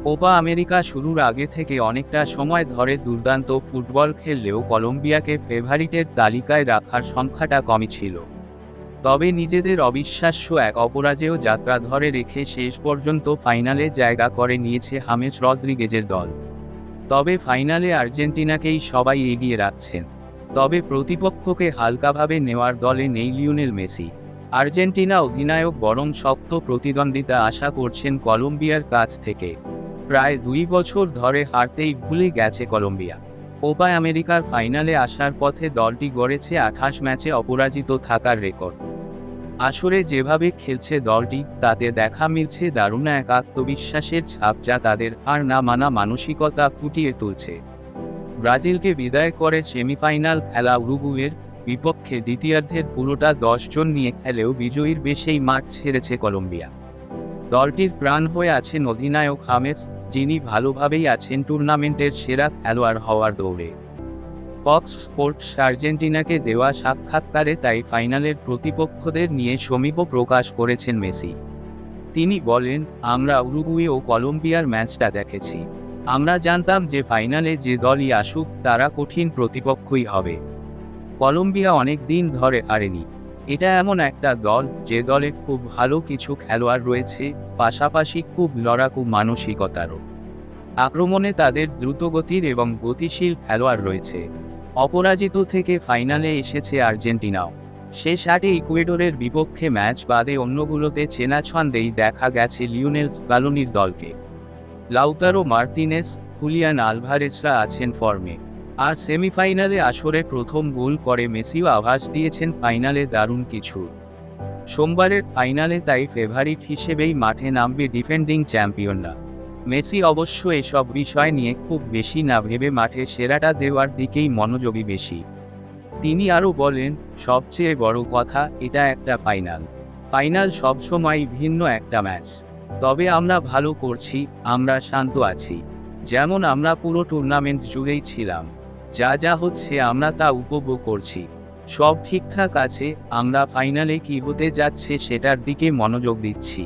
Copa America শুরুর আগে থেকে অনেকটা সময় ধরে দুর্দান্ত ফুটবল খেললেও কলম্বিয়াকে ফেভারিটের তালিকায় রাখার সংখ্যাটা কমই ছিল। তবে নিজেদের অবিশ্বাস্য এক অপরাজেয় যাত্রা ধরে রেখে শেষ পর্যন্ত ফাইনালে জায়গা করে নিয়েছে হামেস রদ্রিগেজের দল। তবে ফাইনালে আর্জেন্টিনাকেই সবাই এগিয়ে রাখছেন। তবে প্রতিপক্ষকে হালকাভাবে নেওয়ার দলে নেই লিওনেল মেসি। আর্জেন্টিনা অধিনায়ক বরং শক্ত প্রতিদ্বন্দ্বিতা আশা করছেন কলম্বিয়ার কাছ থেকে। প্রায় 2 বছর ধরে হারতেই ভুলে গেছে কলম্বিয়া। কোপা আমেরিকার ফাইনালে আসার পথে দলটি গড়েছে 28 ম্যাচে অপরাজিত থাকার রেকর্ড। আসরে যেভাবে খেলছে দলটি, তাতে দেখা মিলছে দারুণ এক আত্মবিশ্বাসের ছাপ যা তাদের হার না মানা মানসিকতা ফুটিয়ে তুলছে। ব্রাজিলকে বিদায় করে সেমিফাইনাল খেলা উরুগুয়ের বিপক্ষে দ্বিতীয়ার্ধের পুরোটা 10 জন নিয়ে খেলেও বিজয়ীর বেশেই মাঠ ছেড়েছে কলম্বিয়া। দলটির প্রাণ হয়ে আছেন অধিনায়ক হামেস, যিনি ভালোভাবেই আছেন টুর্নামেন্টের সেরা খেলোয়াড় হওয়ার দৌড়ে। ফক্স স্পোর্টস আর্জেন্টিনাকে দেওয়া সাক্ষাৎকারে তাই ফাইনালের প্রতিপক্ষদের নিয়ে সমীহ প্রকাশ করেছেন মেসি। তিনি বলেন, আমরা উরুগুয়ে ও কলম্বিয়ার ম্যাচটা দেখেছি। আমরা জানতাম যে ফাইনালে যে দলই আসুক তারা কঠিন প্রতিপক্ষই হবে। কলম্বিয়া অনেক দিন ধরে হারেনি। এটা এমন একটা দল যে দলে খুব ভালো কিছু খেলোয়াড় রয়েছে, পাশাপাশি খুব লড়াকু মানসিকতারও। আক্রমণে তাদের দ্রুতগতির এবং গতিশীল খেলোয়াড় রয়েছে। অপরাজিত থেকে ফাইনালে এসেছে আর্জেন্টিনাও। শেষ 8-এ ইকুয়েডরের বিপক্ষে ম্যাচ বাদে অন্যগুলোতে চেনা ছন্দেই দেখা গেছে লিওনেল স্কালোনির দলকে। লাউতারো মার্তিনেস, হুলিয়ান আলভারেজরা আছেন ফর্মে। আর সেমিফাইনালে আসরে প্রথম গোল করে মেসিও আভাস দিয়েছেন ফাইনালে দারুণ কিছু। সোমবারের ফাইনালে তাই ফেভারিট হিসেবেই মাঠে নামবে ডিফেন্ডিং চ্যাম্পিয়নরা। মেসি অবশ্য এসব বিষয় নিয়ে খুব বেশি না ভেবে মাঠে সেরাটা দেওয়ার দিকেই মনোযোগী বেশি। তিনি আরও বলেন, সবচেয়ে বড় কথা, এটা একটা ফাইনাল। ফাইনাল সবসময় ভিন্ন একটা ম্যাচ। তবে আমরা ভালো করছি, আমরা শান্ত আছি। যেমন আমরা পুরো টুর্নামেন্ট জুড়েই ছিলাম। যা যা হচ্ছে আমরা তা উপভোগ করছি। সব ঠিকঠাক আছে, আমরা ফাইনালে কি হতে যাচ্ছে সেটার দিকে মনোযোগ দিচ্ছি।